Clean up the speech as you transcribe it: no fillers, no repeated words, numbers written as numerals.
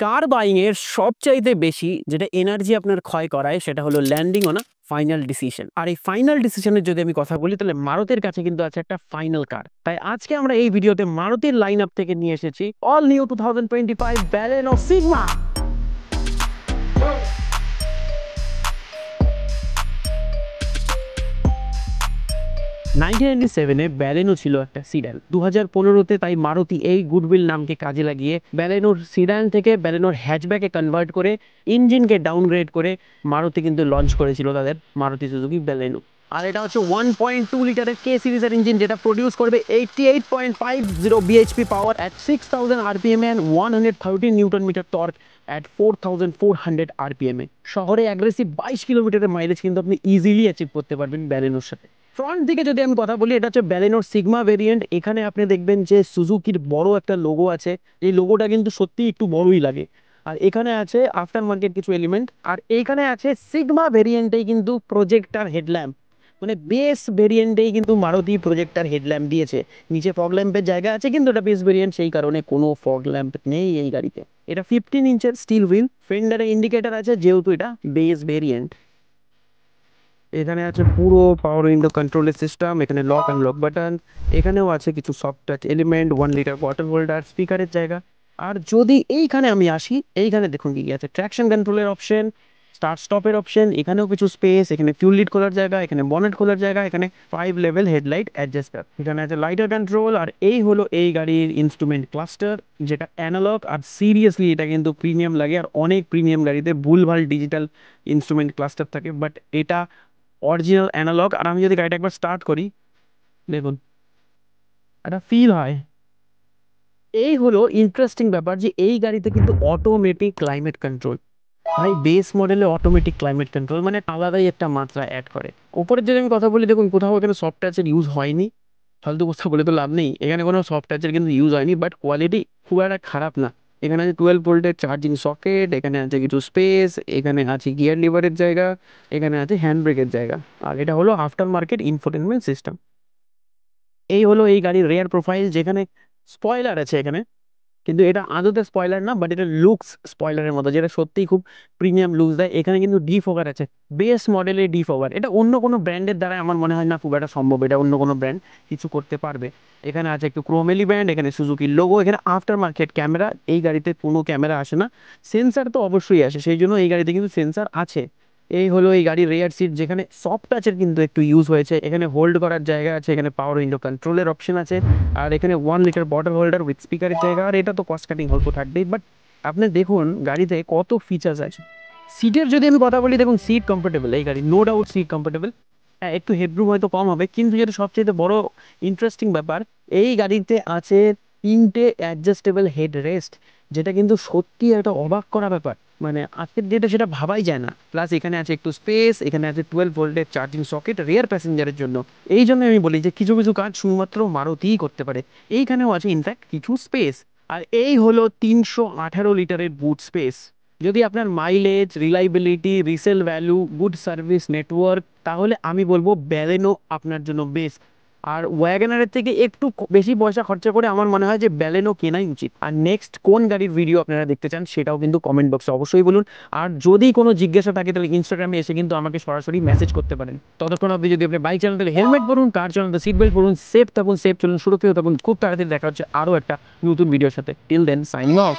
কার buying এর সবচাইতে বেশি যেটা এনার্জি আপনার ক্ষয় করায় সেটা হলো landing on a final decision. আর এই ফাইনাল ডিসিশনের যদি আমি কথা বলি তাহলে মারুতির কাছে কিন্তু আছে একটা ফাইনাল কার। তাই আজকে আমরা এই ভিডিওতে মারুতির লাইন আপ থেকে নিয়ে এসেছি অল নিউ 2025 ব্যালেনো সিগমা। 1997-এ ব্যালেনো ছিল একটা সিডান। 2015-তে তাই মারুতি এই গুডউইল নামকে কাজে লাগিয়ে ব্যালেনোর সিডান থেকে ব্যালেনোর হ্যাচব্যাকে কনভার্ট করে ইঞ্জিনকে ডাউনগ্রেড করে মারুতি কিন্তু লঞ্চ করেছিল তাদের মারুতি সুজুকি ব্যালেনো। আর এটা হচ্ছে 1.2 লিটারের কে সিরিজের ইঞ্জিন যেটা প্রডিউস করবে 88.50 BHP power at 6000 RPM and 130 newton metre torque at 4400 RPM এ। শহরে অ্যাগ্রেসিভ 22 কিলোমিটারের মাইলেজ কিন্তু আপনি ইজিলি অ্যাচিভ করতে পারবেন ব্যালেনোর সাথে। ফ্রন্ট দিকে যদি আমি কথা বলি, এটা হচ্ছে ব্যালেনোর সিগমা ভেরিয়েন্ট। এখানে আপনি দেখবেন যে সুজুকির বড় একটা লোগো আছে, এই লোগোটা কিন্তু সত্যি একটু বড়ই লাগে। আর এখানে আছে আফটার মার্কেট কিছু এলিমেন্ট, আর এইখানে আছে সিগমা ভেরিয়েন্টেই কিন্তু প্রজেক্টার হেডল্যাম্প, মানে বেস ভেরিয়েন্টেই কিন্তু মারুতি প্রজেক্টার হেডল্যাম্প দিয়েছে। নিচে ফগ ল্যাম্পের জায়গা আছে কিন্তু এটা বেস ভেরিয়েন্ট, সেই কারণে কোনো ফগ ল্যাম্প নেই এই গাড়িতে। এটা 15 ইঞ্চের স্টিল হুইল, ফেন্ডারে ইন্ডিকেটর আছে যেহেতু এটা বেস ভেরিয়েন্ট। এখানে আছে পুরো পাওয়ার উইন্ডো কন্ট্রোলের সিস্টেম, এখানে লক অ্যান্ড লক বাটন, এখানেও আছে কিছু soft touch element, 1 litre water holder, স্পিকারের জায়গা। আর যদি এইখানে আমি আসি, এইখানে দেখুন কি আছে, ট্র্যাকশন কন্ট্রোলের অপশন, স্টার্ট স্টপের অপশন, এখানেও কিছু স্পেস, এখানে ফিউল লিড খোলার জায়গা, এখানে বনেট খোলার জায়গা, এখানে 5 লেভেল হেডলাইট অ্যাডজাস্টার, এখানে আছে লাইটার কন্ট্রোল। আর এই হলো এই গাড়ির ইনস্ট্রুমেন্ট ক্লাস্টার, যেটা অ্যানালগ। আর সিরিয়াসলি এটা কিন্তু প্রিমিয়াম লাগে, আর অনেক প্রিমিয়াম গাড়িতে ভুলভাল ডিজিটাল ইনস্ট্রুমেন্ট ক্লাস্টার থাকে, বাট এটা অরিজিনাল অ্যানালগ। আর আমি যদি গাড়িটা একবার স্টার্ট করি, দেখুন একটা ফিল হয়। এই হলো ইন্টারেস্টিং ব্যাপার যে এই গাড়িতে কিন্তু অটোমেটিক ক্লাইমেট কন্ট্রোল। ভাই বেস মডেলে অটোমেটিক ক্লাইমেট কন্ট্রোল মানে আলাদাই একটা মাত্রা অ্যাড করে। ওপরের যদি আমি কথা বলি, দেখুন কোথাও এখানে সফট টাচের ইউজ হয়নি, ফালতু কথা বলে তো লাভ নেই, এখানে কোনো সফট টাচের কিন্তু ইউজ হয়নি, বাট কোয়ালিটি খুব একটা খারাপ না। এখানে আছে 12 ভোল্টের চার্জিং সকেট, এখানে আছে কিছু স্পেস, এখানে আছে গিয়ার লিভারের জায়গা, এখানে আছে হ্যান্ড ব্রেকের জায়গা। আর এটা হলো আফটার মার্কেট ইনফোটেনমেন্ট সিস্টেম। এই হলো এই গাড়ির রেয়ার প্রোফাইল, যেখানে স্পয়লার আছে এখানে, কিন্তু এটা আদতে স্পয়লার না, বাট এটা লুকস স্পয়লারের মতো, যেটা সত্যিই খুব প্রিমিয়াম লুকস দেয়। এখানে কিন্তু ডিফোগার আছে, বেস মডেলের ডিফোগার। এটা অন্য কোনো ব্র্যান্ডের দ্বারা আমার মনে হয় না খুব একটা সম্ভব, এটা অন্য কোনো ব্র্যান্ড কিছু করতে পারবে। এখানে আছে একটু ক্রোমেলি ব্যান্ড, এখানে সুজুকির লোগো, এখানে আফটার মার্কেট ক্যামেরা। এই গাড়িতে কোনো ক্যামেরা আসে না, সেন্সার তো অবশ্যই আসে, সেই জন্য এই গাড়িতে কিন্তু সেন্সার আছে। এই হলো এই গাড়ির রেয়ার সিট, যেখানে সফট টাচের কিন্তু একটু ইউজ হয়েছে। এখানে হোল্ড করার জায়গা আছে, এখানে পাওয়ার উইন্ডো কন্ট্রোলের অপশন আছে, আর এখানে 1 লিটার বটল হোল্ডার উইথ স্পিকারের জায়গা। আর এটা তো কস্ট কাটিং অল্প থাকবেই, বাট আপনি দেখুন গাড়িতে কত ফিচার্স আছে। সিটের যদি আমি কথা বলি, দেখুন সিট কমফোর্টেবল, এই গাড়ি নো ডাউট সিট কমফোর্টেবল। হ্যাঁ, একটু হেডরুম হয়তো কম হবে, কিন্তু যেটা সবচেয়ে বড় ইন্টারেস্টিং ব্যাপার, এই গাড়িতে আছে 3টে অ্যাডজাস্টেবল হেড রেস্ট, যেটা কিন্তু সত্যি একটা অবাক করা ব্যাপার, মানে আজকের ডেটে সেটা ভাবাই যায় না। প্লাস এখানে আছে একটু স্পেস, এখানে আছে 12 ভোল্টের চার্জিং সকেট রিয়ার প্যাসেঞ্জারের জন্য। এই জন্য আমি বলি যে কিছু কিছু কাজ শুধুমাত্র মারুতিই করতে পারে। এইখানেও আছে ইনফ্যাক্ট কিছু স্পেস। আর এই হলো 318 লিটারের বুট স্পেস। যদি আপনার mileage, reliability, resale value, good service network, তাহলে আমি বলবো ব্যালেনো আপনার জন্য বেস্ট। আর ওয়াগনারের থেকে একটু বেশি পয়সা খরচা করে আমার মনে হয় যে ব্যালেনো কেনাই উচিত। আর নেক্সট কোন গাড়ির ভিডিও আপনারা দেখতে চান সেটাও কিন্তু কমেন্ট বক্সে অবশ্যই বলুন। আর যদি কোনো জিজ্ঞাসা থাকে তাহলে ইনস্টাগ্রামে এসে কিন্তু আমাকে সরাসরি মেসেজ করতে পারেন। ততক্ষণ আপনি যদি আপনি বাইক চালান তাহলে হেলমেট পরুন, কার চালান তাহলে সিট বেল্ট পরুন, সেফ থাকুন, সেফ চলুন, সুরক্ষিত থাকুন। খুব তাড়াতাড়ি দেখা হচ্ছে আরও একটা নতুন ভিডিওর সাথে। Till then signing of.